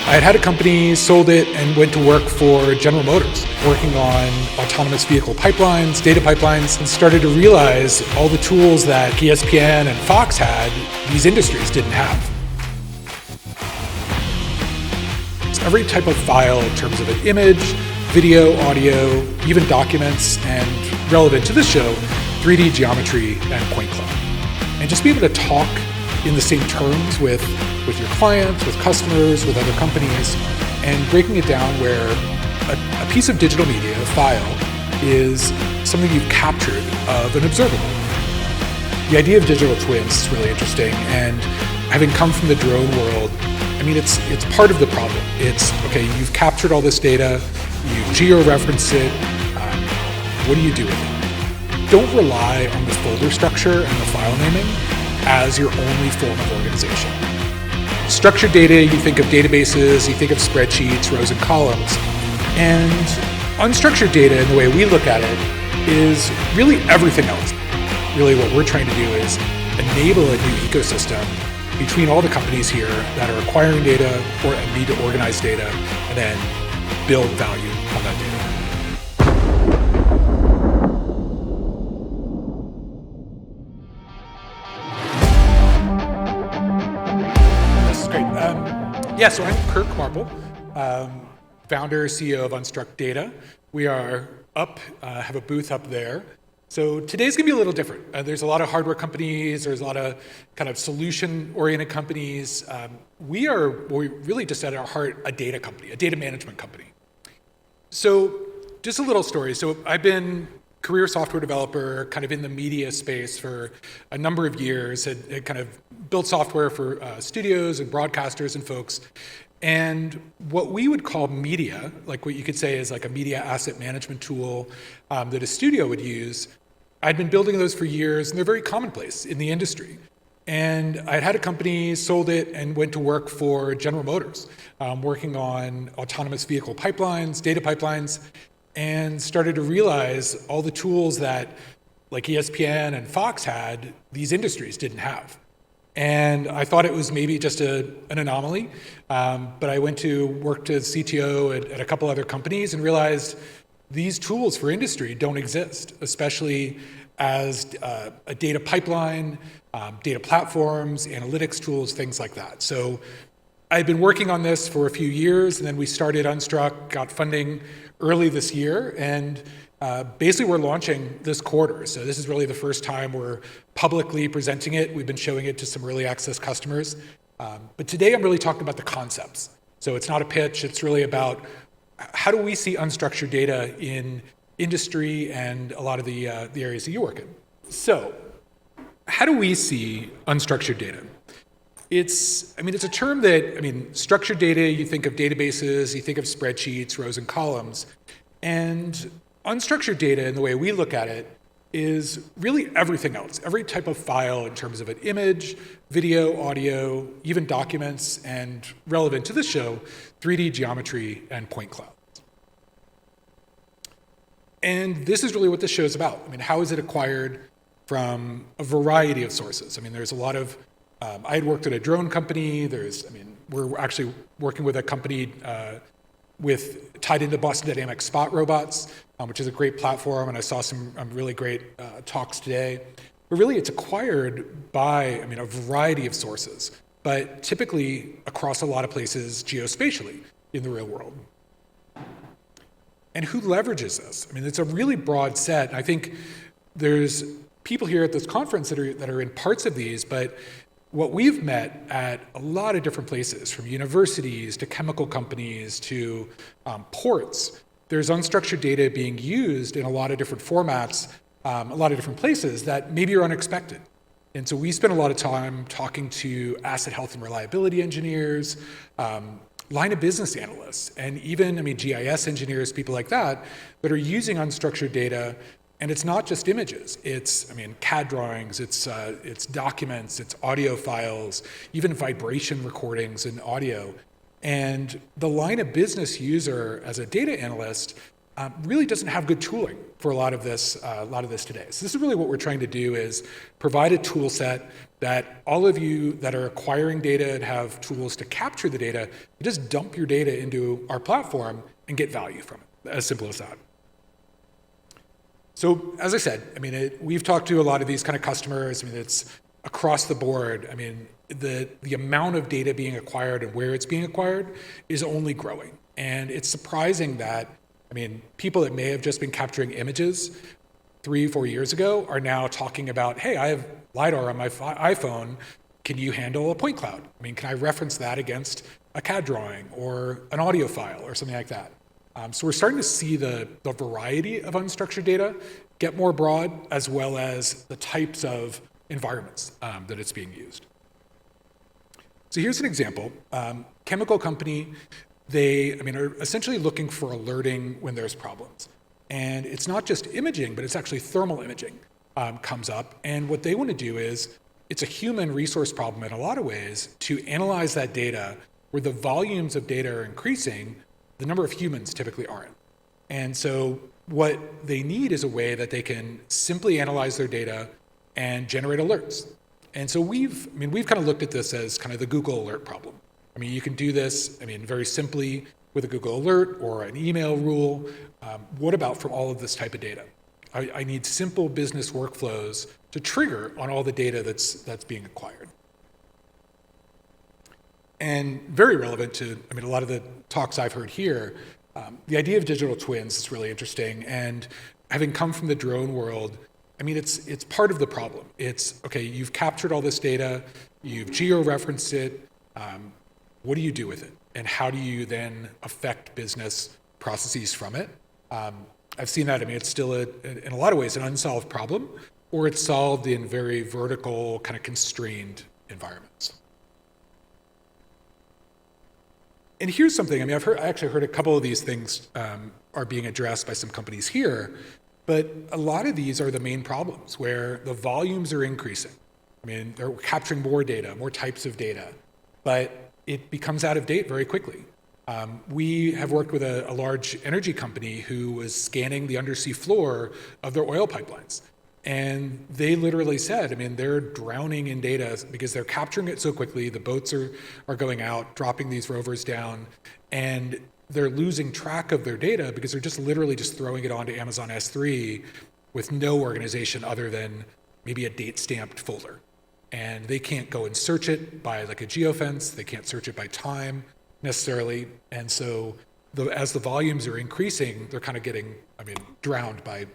I had a company, sold it, and went to work for General Motors, working on autonomous vehicle pipelines, data pipelines, and started to realize all the tools that ESPN and Fox had, these industries didn't have. Every type of file in terms of an image, video, audio, even documents, and relevant to this show, 3D geometry and point cloud. And just be able to talk in the same terms with your clients, with customers, with other companies, and breaking it down where a piece of digital media, a file, is something you've captured of an observable. The idea of digital twins is really interesting, and having come from the drone world, I mean, it's part of the problem. It's, okay, you've captured all this data, you geo-referenced it, what do you do with it? Don't rely on the folder structure and the file naming as your only form of organization. Structured data, you think of databases, you think of spreadsheets, rows and columns, and unstructured data, in the way we look at it, is really everything else. Really what we're trying to do is enable a new ecosystem between all the companies here that are acquiring data or need to organize data and then build value on that data. This is great. So I'm Kirk Marple, founder, CEO of Unstruk Data. We are have a booth up there. So today's gonna be a little different. There's a lot of hardware companies, there's a lot of kind of solution-oriented companies. We're really just at our heart a data company, a data management company. So just a little story. So I've been career software developer kind of in the media space for a number of years, had kind of built software for studios and broadcasters and folks. And what we would call media, like what you could say is like a media asset management tool that a studio would use, I'd been building those for years, and they're very commonplace in the industry. And I'd had a company, sold it, and went to work for General Motors, working on autonomous vehicle pipelines, data pipelines, and started to realize all the tools that like ESPN and Fox had, these industries didn't have. And I thought it was maybe just an anomaly, but I went to work as CTO at a couple other companies and realized these tools for industry don't exist, especially as a data pipeline, data platforms, analytics tools, things like that. So I've been working on this for a few years, and then we started Unstruck, got funding early this year, and basically we're launching this quarter. So this is really the first time we're publicly presenting it. We've been showing it to some early access customers. But today I'm really talking about the concepts. So it's not a pitch, it's really about how do we see unstructured data in industry and a lot of the areas that you work in. So how do we see unstructured data? It's a term that, structured data, you think of databases, you think of spreadsheets, rows and columns, and unstructured data, in the way we look at it, is really everything else, every type of file in terms of an image, video, audio, even documents, and relevant to this show, 3D geometry and point clouds. And this is really what this show is about. How is it acquired from a variety of sources? There's a lot of, I had worked at a drone company, we're actually working with a company tied into Boston Dynamics Spot robots, which is a great platform, and I saw some really great talks today. But really, it's acquired by, a variety of sources, but typically across a lot of places geospatially in the real world. And who leverages this? It's a really broad set. I think there's people here at this conference that are in parts of these, but what we've met at a lot of different places, from universities to chemical companies to ports, there's unstructured data being used in a lot of different formats, a lot of different places that maybe are unexpected. And so we spend a lot of time talking to asset health and reliability engineers, line of business analysts, and even, GIS engineers, people like that are using unstructured data. And it's not just images, it's, CAD drawings, it's documents, it's audio files, even vibration recordings and audio. And the line of business user as a data analyst really doesn't have good tooling for a lot of this today. So this is really what we're trying to do, is provide a tool set that all of you that are acquiring data and have tools to capture the data, you just dump your data into our platform and get value from it, as simple as that. So as I said, we've talked to a lot of these kind of customers. It's across the board. The amount of data being acquired and where it's being acquired is only growing. And it's surprising that, people that may have just been capturing images 3-4 years ago are now talking about, hey, I have LIDAR on my iPhone. Can you handle a point cloud? Can I reference that against a CAD drawing or an audio file or something like that? So we're starting to see the variety of unstructured data get more broad, as well as the types of environments that it's being used. So here's an example. Chemical company, they are essentially looking for alerting when there's problems. And it's not just imaging, but it's actually thermal imaging comes up. And what they want to do is, it's a human resource problem in a lot of ways to analyze that data where the volumes of data are increasing, the number of humans typically aren't. And so what they need is a way that they can simply analyze their data and generate alerts. And so we've kind of looked at this as kind of the Google alert problem. You can do this, very simply with a Google alert or an email rule. What about from all of this type of data? I need simple business workflows to trigger on all the data that's being acquired. And very relevant to, a lot of the talks I've heard here, the idea of digital twins is really interesting. And having come from the drone world, it's part of the problem. It's, okay, you've captured all this data, you've geo-referenced it, what do you do with it? And how do you then affect business processes from it? I've seen that, it's still, in a lot of ways, an unsolved problem, or it's solved in very vertical, kind of constrained environments. And here's something, I actually heard a couple of these things are being addressed by some companies here, but a lot of these are the main problems where the volumes are increasing. They're capturing more data, more types of data, but it becomes out of date very quickly. We have worked with a large energy company who was scanning the undersea floor of their oil pipelines. And they literally said, they're drowning in data because they're capturing it so quickly. The boats are going out, dropping these rovers down, and they're losing track of their data because they're just literally just throwing it onto Amazon S3 with no organization other than maybe a date-stamped folder. And they can't go and search it by like a geofence. They can't search it by time necessarily. And so as the volumes are increasing, they're kind of getting, drowned by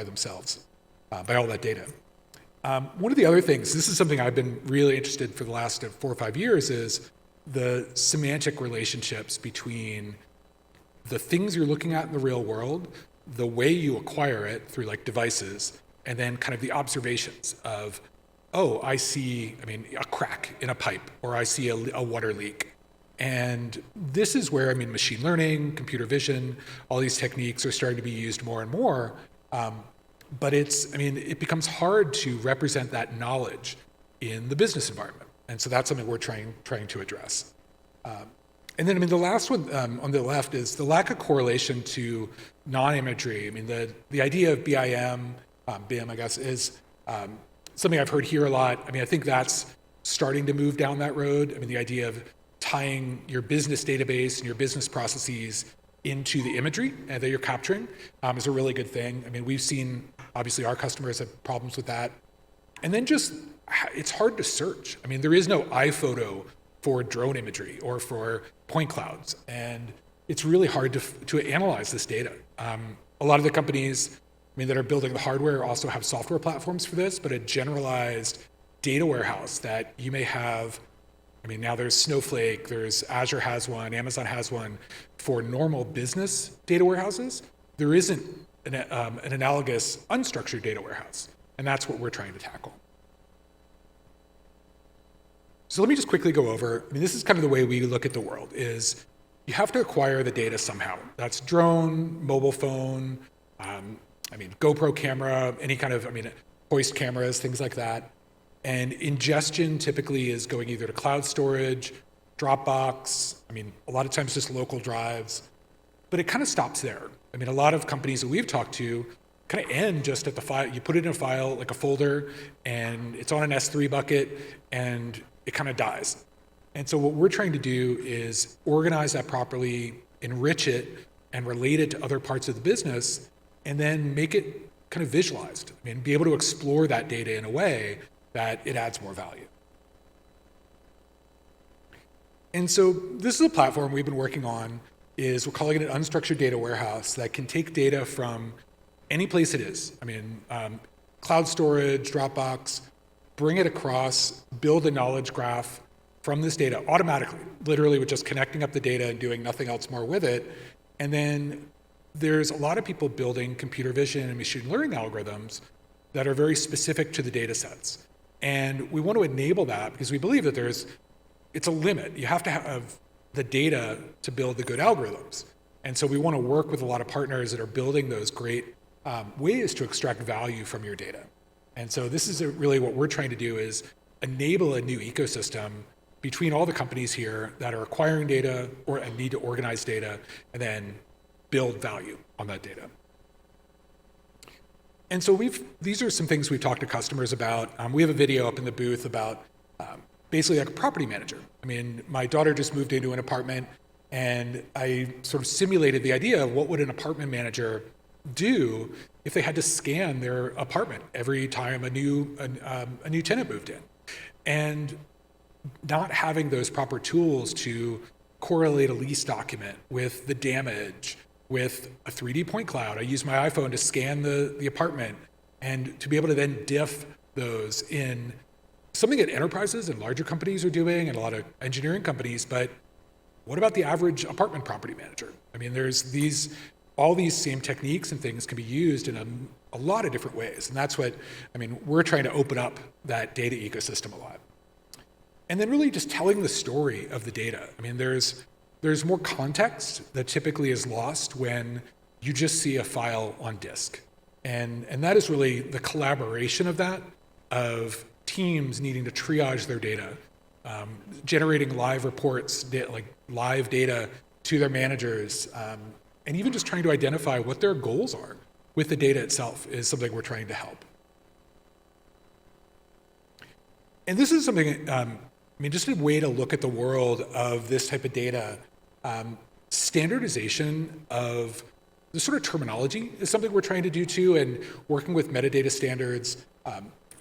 themselves, by all that data. One of the other things, this is something I've been really interested for the last 4 or 5 years, is the semantic relationships between the things you're looking at in the real world, the way you acquire it through like devices, and then kind of the observations of, oh, I see, a crack in a pipe, or I see a water leak. And this is where, machine learning, computer vision, all these techniques are starting to be used more and more. But it becomes hard to represent that knowledge in the business environment. And so that's something we're trying to address. And then, the last one on the left is the lack of correlation to non-imagery. The idea of BIM, I guess, is something I've heard here a lot. I think that's starting to move down that road. The idea of tying your business database and your business processes into the imagery that you're capturing is a really good thing. We've seen, obviously, our customers have problems with that. And then just, it's hard to search. There is no iPhoto for drone imagery or for point clouds. And it's really hard to analyze this data. A lot of the companies that are building the hardware also have software platforms for this, but a generalized data warehouse that you may have, now there's Snowflake, there's Azure has one, Amazon has one. For normal business data warehouses, there isn't an analogous unstructured data warehouse, and that's what we're trying to tackle. So let me just quickly go over, this is kind of the way we look at the world, is you have to acquire the data somehow. That's drone, mobile phone, GoPro camera, any kind of, hoist cameras, things like that. And ingestion typically is going either to cloud storage, Dropbox, a lot of times just local drives, but it kind of stops there. I mean, a lot of companies that we've talked to kind of end just at the file. You put it in a file, like a folder, and it's on an S3 bucket, and it kind of dies. And so what we're trying to do is organize that properly, enrich it, and relate it to other parts of the business, and then make it kind of visualized. I mean, be able to explore that data in a way that it adds more value. And so this is a platform we've been working on. We're calling it an unstructured data warehouse that can take data from any place it is. I mean, cloud storage, Dropbox, bring it across, build a knowledge graph from this data automatically, literally with just connecting up the data and doing nothing else more with it. And then there's a lot of people building computer vision and machine learning algorithms that are very specific to the data sets. And we want to enable that because we believe that it's a limit. You have to have the data to build the good algorithms. And so we want to work with a lot of partners that are building those great ways to extract value from your data. And so this is really what we're trying to do is enable a new ecosystem between all the companies here that are acquiring data or need to organize data and then build value on that data. And so these are some things we've talked to customers about. We have a video up in the booth about basically like a property manager. I mean, my daughter just moved into an apartment, and I sort of simulated the idea of what would an apartment manager do if they had to scan their apartment every time a new tenant moved in. And not having those proper tools to correlate a lease document with the damage, with a 3D point cloud. I use my iPhone to scan the apartment and to be able to then diff those in something that enterprises and larger companies are doing and a lot of engineering companies, but what about the average apartment property manager? I mean, all these same techniques and things can be used in a lot of different ways. And that's what, we're trying to open up that data ecosystem a lot. And then really just telling the story of the data. I mean, there's more context that typically is lost when you just see a file on disk. And that is really the collaboration of that, of teams needing to triage their data, generating live reports, like live data to their managers, and even just trying to identify what their goals are with the data itself is something we're trying to help. And this is something, just a way to look at the world of this type of data. Standardization of the sort of terminology is something we're trying to do too, and working with metadata standards.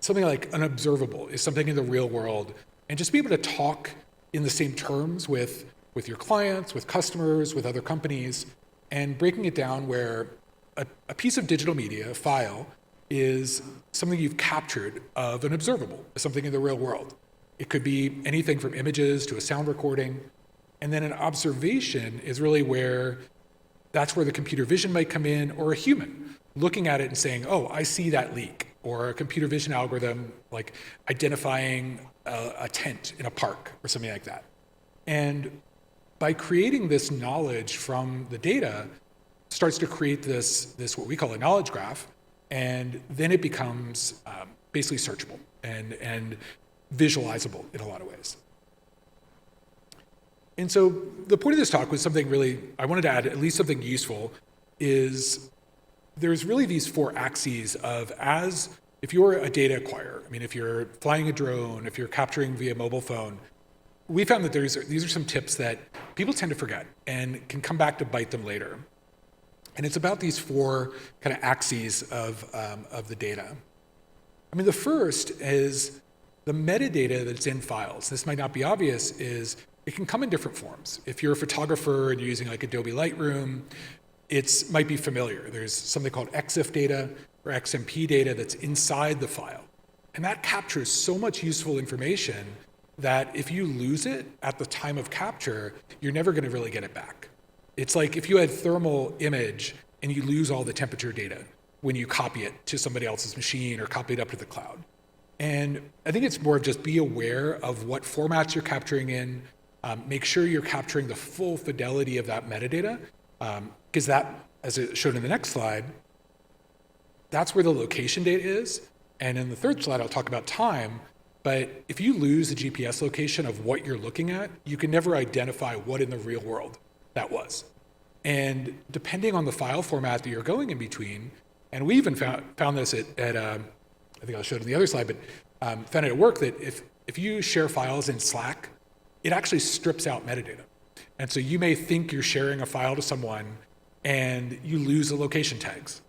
Something like an observable is something in the real world, and just be able to talk in the same terms with your clients, with customers, with other companies, and breaking it down where a piece of digital media, a file, is something you've captured of an observable, something in the real world. It could be anything from images to a sound recording. And then an observation is really that's where the computer vision might come in, or a human looking at it and saying, oh, I see that leak, or a computer vision algorithm like identifying a tent in a park or something like that. And by creating this knowledge from the data, starts to create this what we call a knowledge graph, and then it becomes basically searchable and visualizable in a lot of ways. And so the point of this talk was something really, I wanted to add at least something useful, is there's really these four axes of if you're a data acquirer, if you're flying a drone, if you're capturing via mobile phone, we found that these are some tips that people tend to forget and can come back to bite them later. And it's about these four kind of axes of the data. The first is the metadata that's in files. This might not be obvious, is it can come in different forms. If you're a photographer and you're using like Adobe Lightroom, it might be familiar. There's something called EXIF data or XMP data that's inside the file. And that captures so much useful information that if you lose it at the time of capture, you're never going to really get it back. It's like if you had thermal image and you lose all the temperature data when you copy it to somebody else's machine or copy it up to the cloud. And I think it's more of just be aware of what formats you're capturing in, make sure you're capturing the full fidelity of that metadata, because that, as it showed in the next slide, that's where the location data is. And in the third slide, I'll talk about time. But if you lose the GPS location of what you're looking at, you can never identify what in the real world that was. And depending on the file format that you're going in between, and we even found this at I think I'll show it in the other slide, but found it at work that if you share files in Slack, it actually strips out metadata. And so you may think you're sharing a file to someone and you lose the location tags.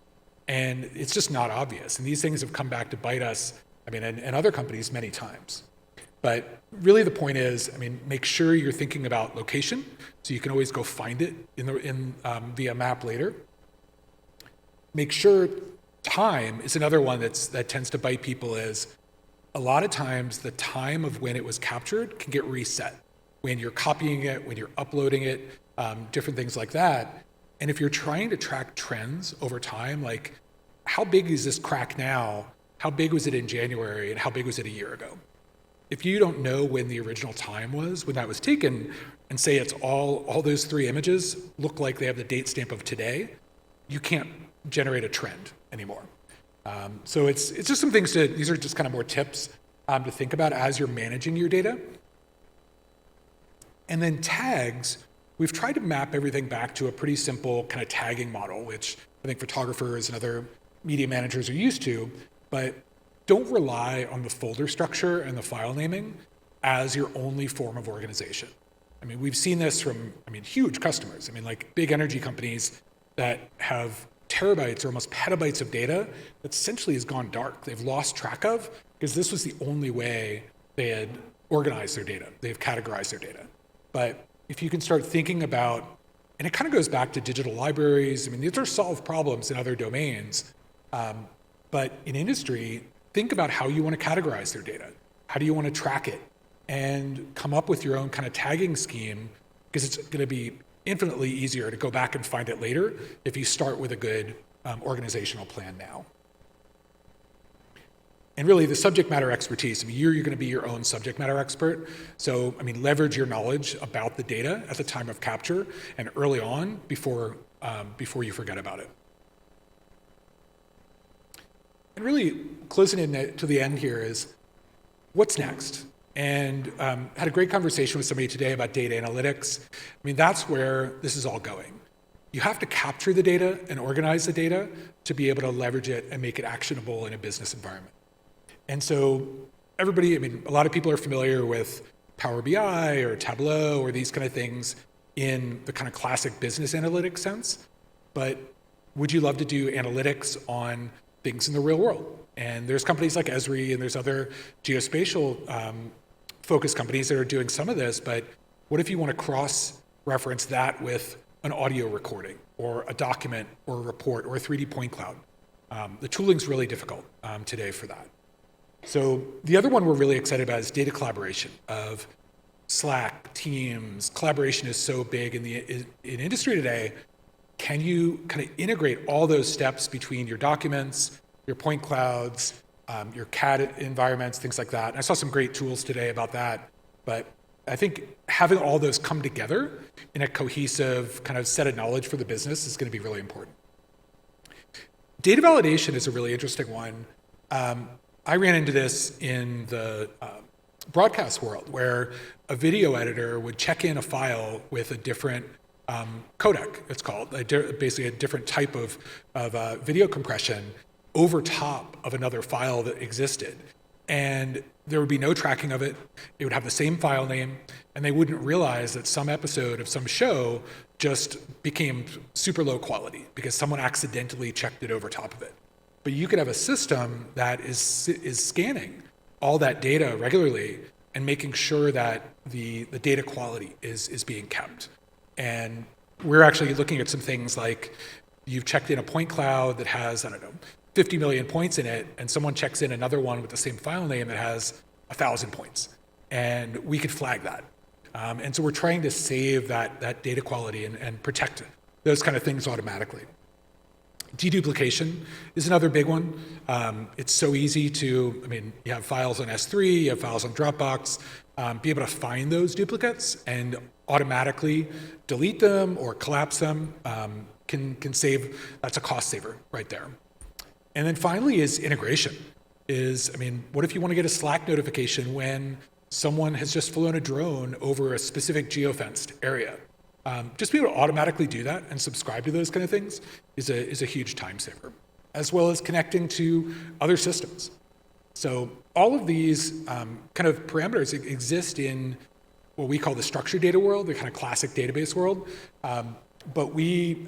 And it's just not obvious. And these things have come back to bite us, and other companies many times. But really the point is, make sure you're thinking about location, so you can always go find it via map later. Make sure time is another one that tends to bite people, is a lot of times the time of when it was captured can get reset. When you're copying it, when you're uploading it, different things like that. And if you're trying to track trends over time, like how big is this crack now? How big was it in January? And how big was it a year ago? If you don't know when the original time was, when that was taken, and say it's all those 3 images look like they have the date stamp of today, you can't generate a trend anymore. So it's just some things these are just kind of more tips to think about as you're managing your data. And then tags, we've tried to map everything back to a pretty simple kind of tagging model, which I think photographers and other media managers are used to, but don't rely on the folder structure and the file naming as your only form of organization. We've seen this from, huge customers. Like big energy companies that have terabytes or almost petabytes of data that essentially has gone dark. They've lost track of, because this was the only way they had organized their data. They've categorized their data. But if you can start thinking about, and it kind of goes back to digital libraries, these are solved problems in other domains, but in industry, think about how you want to categorize their data. How do you want to track it? And come up with your own kind of tagging scheme, because it's going to be infinitely easier to go back and find it later if you start with a good organizational plan now. And really the subject matter expertise, you're going to be your own subject matter expert. So, leverage your knowledge about the data at the time of capture and early on before you forget about it. And really closing in to the end here is, what's next? And had a great conversation with somebody today about data analytics. That's where this is all going. You have to capture the data and organize the data to be able to leverage it and make it actionable in a business environment. And so everybody, a lot of people are familiar with Power BI or Tableau or these kind of things in the kind of classic business analytics sense. But would you love to do analytics on things in the real world? And there's companies like Esri and there's other geospatial focused companies that are doing some of this, but what if you want to cross-reference that with an audio recording or a document or a report or a 3D point cloud? The tooling's really difficult today for that. So the other one we're really excited about is data collaboration of Slack, Teams. Collaboration is so big in industry today. Can you kind of integrate all those steps between your documents, your point clouds, your CAD environments, things like that? And I saw some great tools today about that, but I think having all those come together in a cohesive kind of set of knowledge for the business is going to be really important. Data validation is a really interesting one. I ran into this in the broadcast world, where a video editor would check in a file with a different codec, it's called, basically a different type of video compression over top of another file that existed. And there would be no tracking of it. It would have the same file name, and they wouldn't realize that some episode of some show just became super low quality because someone accidentally checked it over top of it. But you could have a system that is scanning all that data regularly and making sure that the data quality is being kept. And we're actually looking at some things like you've checked in a point cloud that has, 50 million points in it, and someone checks in another one with the same file name that has 1,000 points. And we could flag that. And so we're trying to save that data quality and protect those kind of things automatically. Deduplication is another big one. It's so easy to, you have files on S3, you have files on Dropbox, be able to find those duplicates and automatically delete them or collapse them can save, that's a cost saver right there. And then finally is integration. What if you want to get a Slack notification when someone has just flown a drone over a specific geo-fenced area? Just being able to automatically do that and subscribe to those kind of things is a huge time saver, as well as connecting to other systems. So all of these kind of parameters exist in what we call the structured data world, the kind of classic database world. But we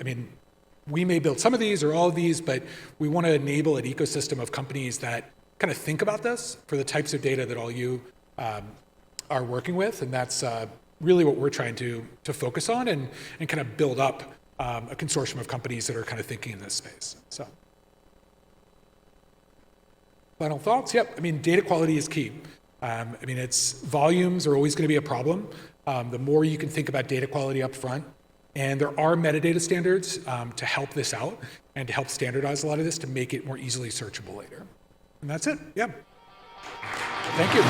may build some of these or all of these, but we want to enable an ecosystem of companies that kind of think about this for the types of data that all you are working with. And that's really what we're trying to focus on and kind of build up a consortium of companies that are kind of thinking in this space. So, final thoughts? Yep, data quality is key. Volumes are always going to be a problem. The more you can think about data quality up front, and there are metadata standards to help this out and to help standardize a lot of this to make it more easily searchable later. And that's it, yeah. Thank you.